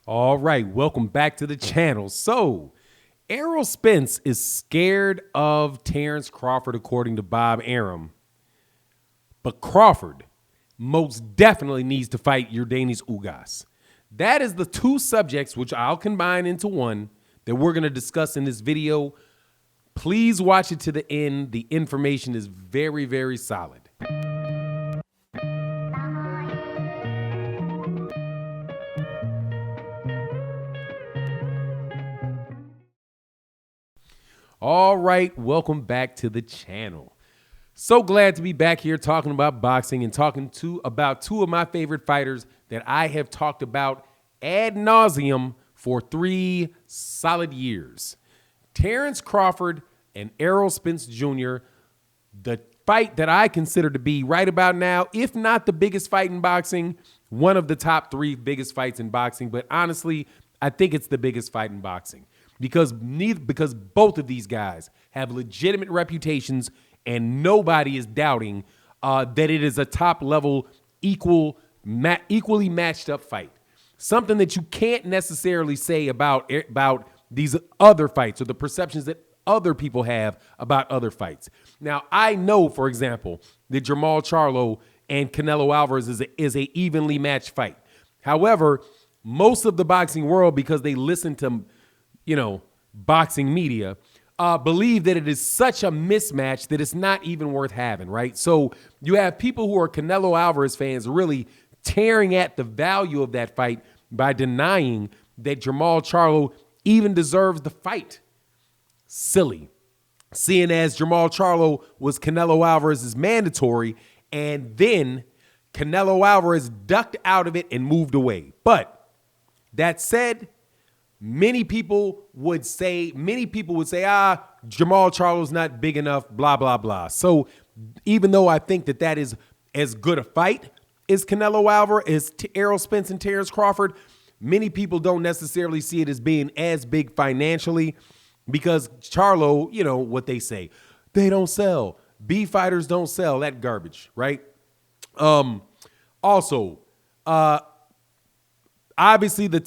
All right, welcome back to the channel. So, Errol Spence is scared of Terence Crawford, according to Bob Arum. But Crawford most definitely needs to fight Yordenis Ugas. That is the two subjects, which I'll combine into one, that we're going to discuss in this video. Please watch it to the end. The information is very, very solid. All right, welcome back to the channel. So glad to be back here talking about boxing and talking about two of my favorite fighters that I have talked about ad nauseum for 3 solid years. Terence Crawford and Errol Spence Jr., the fight that I consider to be right about now, if not the biggest fight in boxing, one of the top 3 biggest fights in boxing. But honestly, I think it's the biggest fight in boxing. Because both of these guys have legitimate reputations and nobody is doubting that it is a top-level, equally matched up fight. Something that you can't necessarily say about these other fights or the perceptions that other people have about other fights. Now, I know, for example, that Jermall Charlo and Canelo Alvarez is a evenly matched fight. However, most of the boxing world, because they listen to boxing media, believe that it is such a mismatch that it's not even worth having, right? So you have people who are Canelo Alvarez fans really tearing at the value of that fight by denying that Jermall Charlo even deserves the fight. Silly. Seeing as Jermall Charlo was Canelo Alvarez's mandatory, and then Canelo Alvarez ducked out of it and moved away. But that said, Many people would say, Jermall Charlo's not big enough, blah, blah, blah. So even though I think that is as good a fight as Canelo Alvarez, as Errol Spence and Terence Crawford, many people don't necessarily see it as being as big financially because Charlo, what they say, they don't sell. B fighters don't sell, that garbage, right? Obviously, the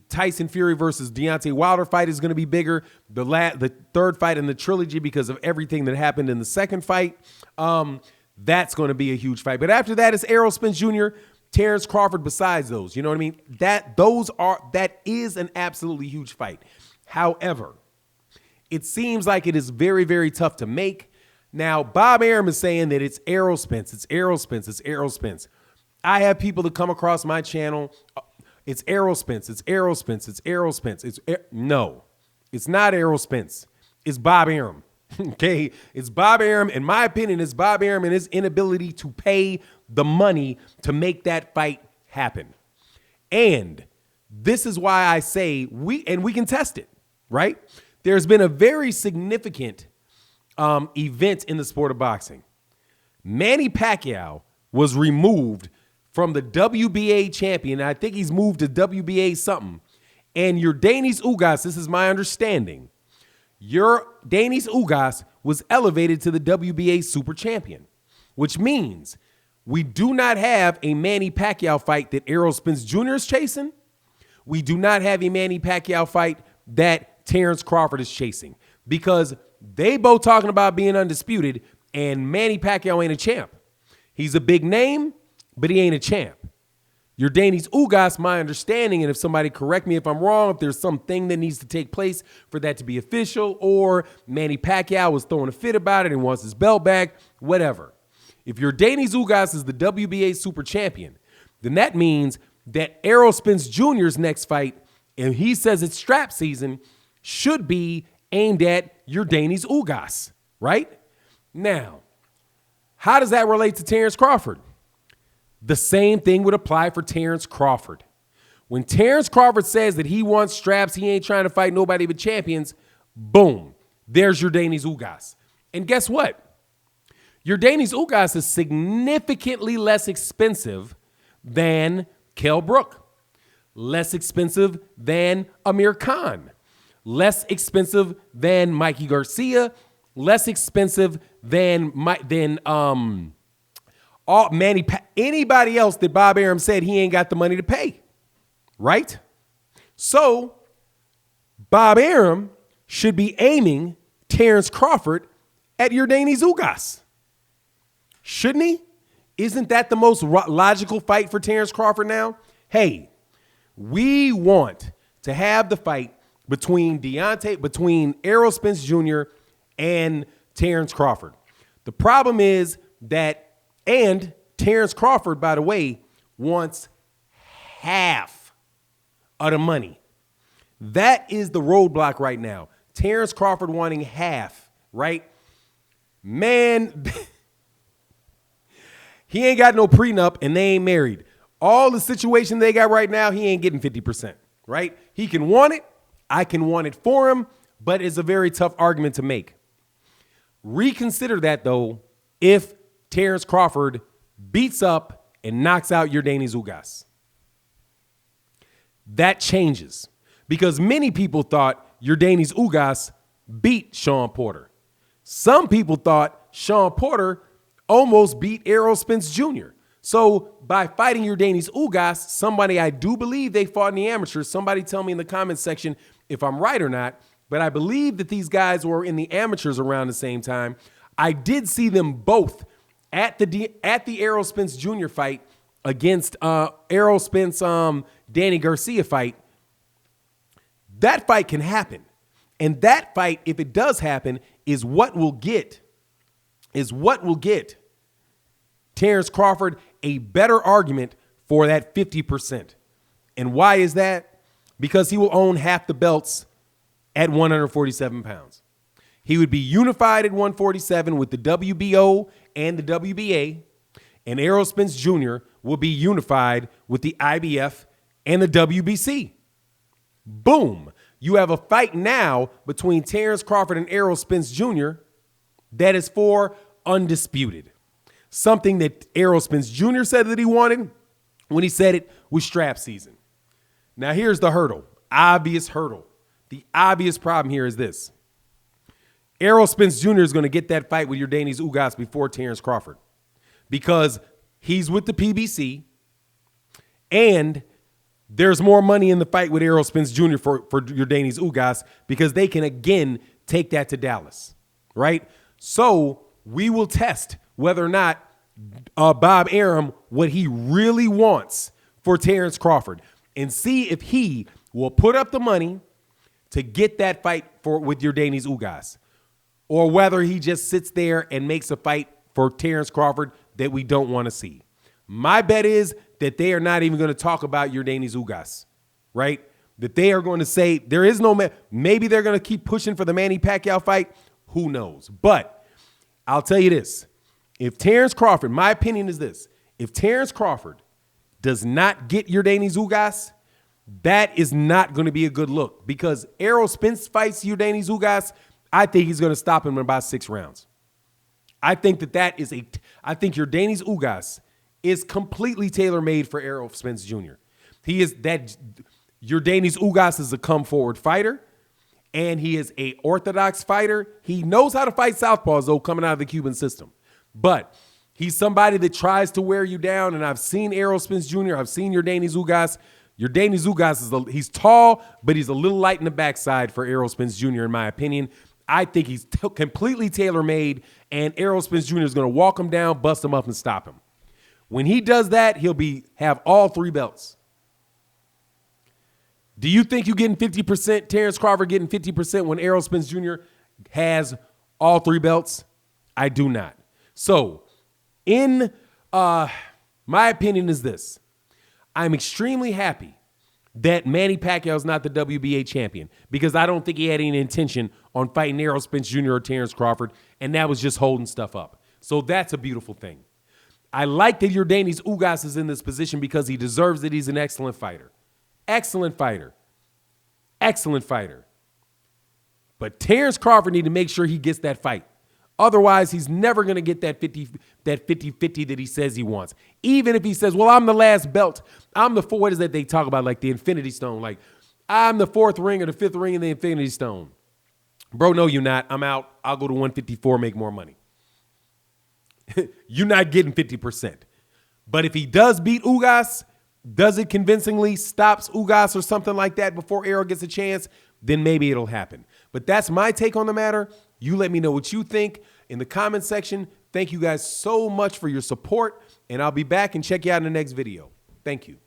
Tyson Fury versus Deontay Wilder fight is going to be bigger. The third fight in the trilogy, because of everything that happened in the second fight, that's going to be a huge fight. But after that, it's Errol Spence Jr., Terence Crawford. Besides those, you know what I mean? That is an absolutely huge fight. However, it seems like it is very, very tough to make. Now, Bob Arum is saying that it's Errol Spence. It's Errol Spence. It's Errol Spence. I have people that come across my channel. It's Errol Spence. It's Errol Spence. It's Errol Spence. No, it's not Errol Spence. It's Bob Arum. Okay, it's Bob Arum. In my opinion, it's Bob Arum and his inability to pay the money to make that fight happen. And this is why I say we can test it, right? There's been a very significant event in the sport of boxing. Manny Pacquiao was removed from the WBA champion. I think he's moved to WBA something. And Yordenis Ugas, this is my understanding, Yordenis Ugas was elevated to the WBA super champion, which means we do not have a Manny Pacquiao fight that Errol Spence Jr. is chasing. We do not have a Manny Pacquiao fight that Terence Crawford is chasing, because they both talking about being undisputed, and Manny Pacquiao ain't a champ. He's a big name, but he ain't a champ. Yordenis Ugas, my understanding, and if somebody correct me if I'm wrong, if there's something that needs to take place for that to be official, or Manny Pacquiao was throwing a fit about it and wants his belt back, whatever. If Yordenis Ugas is the WBA super champion, then that means that Errol Spence Jr.'s next fight, and he says it's strap season, should be aimed at Yordenis Ugas, right? Now, how does that relate to Terence Crawford? The same thing would apply for Terence Crawford. When Terence Crawford says that he wants straps, he ain't trying to fight nobody but champions, boom, there's Yordenis Ugas. And guess what? Yordenis Ugas is significantly less expensive than Kell Brook, less expensive than Amir Khan, less expensive than Mikey Garcia, less expensive than anybody else that Bob Arum said he ain't got the money to pay, right? So Bob Arum should be aiming Terence Crawford at Yordenis Ugas. Shouldn't he? Isn't that the most logical fight for Terence Crawford now? Hey, we want to have the fight between Errol Spence Jr. and Terence Crawford. The problem is that, and Terence Crawford, by the way, wants half of the money. That is the roadblock right now. Terence Crawford wanting half, right? Man, he ain't got no prenup and they ain't married. All the situation they got right now, he ain't getting 50%, right? He can want it. I can want it for him, but it's a very tough argument to make. Reconsider that, though, if Terence Crawford beats up and knocks out Yordenis Ugas. That changes because many people thought Yordenis Ugas beat Sean Porter. Some people thought Sean Porter almost beat Errol Spence Jr. So by fighting Yordenis Ugas, somebody, I do believe they fought in the amateurs. Somebody tell me in the comments section if I'm right or not, but I believe that these guys were in the amateurs around the same time. I did see them both at the Errol Spence Jr. fight against Errol Spence Danny Garcia fight. That fight can happen. And that fight, if it does happen, is what will get Terence Crawford a better argument for that 50%. And why is that? Because he will own half the belts at 147 pounds. He would be unified at 147 with the WBO and the WBA, and Errol Spence Jr. will be unified with the IBF and the WBC. Boom. You have a fight now between Terence Crawford and Errol Spence Jr. that is for undisputed. Something that Errol Spence Jr. said that he wanted when he said it was strap season. Now here's the hurdle, obvious hurdle. The obvious problem here is this. Errol Spence Jr. is going to get that fight with Yordenis Ugas before Terence Crawford because he's with the PBC and there's more money in the fight with Errol Spence Jr. for Yordenis Ugas because they can again take that to Dallas, right? So we will test whether or not Bob Arum, what he really wants for Terence Crawford and see if he will put up the money to get that fight with Yordenis Ugas, or whether he just sits there and makes a fight for Terence Crawford that we don't want to see. My bet is that they are not even going to talk about Yordenis Ugas, right? That they are going to say there is no maybe they're going to keep pushing for the Manny Pacquiao fight. Who knows? But I'll tell you this. If Terence Crawford, my opinion is this, if Terence Crawford does not get Yordenis Ugas, that is not going to be a good look because Errol Spence fights Yordenis Ugas. I think he's going to stop him in about 6 rounds. I think I think Yordenis Ugas is completely tailor-made for Errol Spence Jr. Yordenis Ugas is a come-forward fighter, and he is a orthodox fighter. He knows how to fight southpaws, though, coming out of the Cuban system. But he's somebody that tries to wear you down, and I've seen Errol Spence Jr., I've seen Yordenis Ugas. Yordenis Ugas he's tall, but he's a little light in the backside for Errol Spence Jr., in my opinion. I think he's completely tailor-made, and Errol Spence Jr. is going to walk him down, bust him up, and stop him. When he does that, he'll have all 3 belts. Do you think you're getting 50%, Terence Crawford getting 50% when Errol Spence Jr. has all 3 belts? I do not. So, in my opinion is this. I'm extremely happy that Manny Pacquiao is not the WBA champion because I don't think he had any intention on fighting Errol Spence Jr. or Terence Crawford, and that was just holding stuff up. So that's a beautiful thing. I like that Yordenis Ugas is in this position because he deserves it. He's an excellent fighter. Excellent fighter. Excellent fighter. But Terence Crawford need to make sure he gets that fight. Otherwise, he's never going to get that 50-50 that he says he wants. Even if he says, well, I'm the last belt. I'm the what is that they talk about, like the Infinity Stone. Like, I'm the 4th ring or the 5th ring in the Infinity Stone. Bro, no, you're not. I'm out. I'll go to 154, make more money. You're not getting 50%. But if he does beat Ugas, does it convincingly, stops Ugas or something like that before Errol gets a chance, then maybe it'll happen. But that's my take on the matter. You let me know what you think in the comment section. Thank you guys so much for your support, and I'll be back and check you out in the next video. Thank you.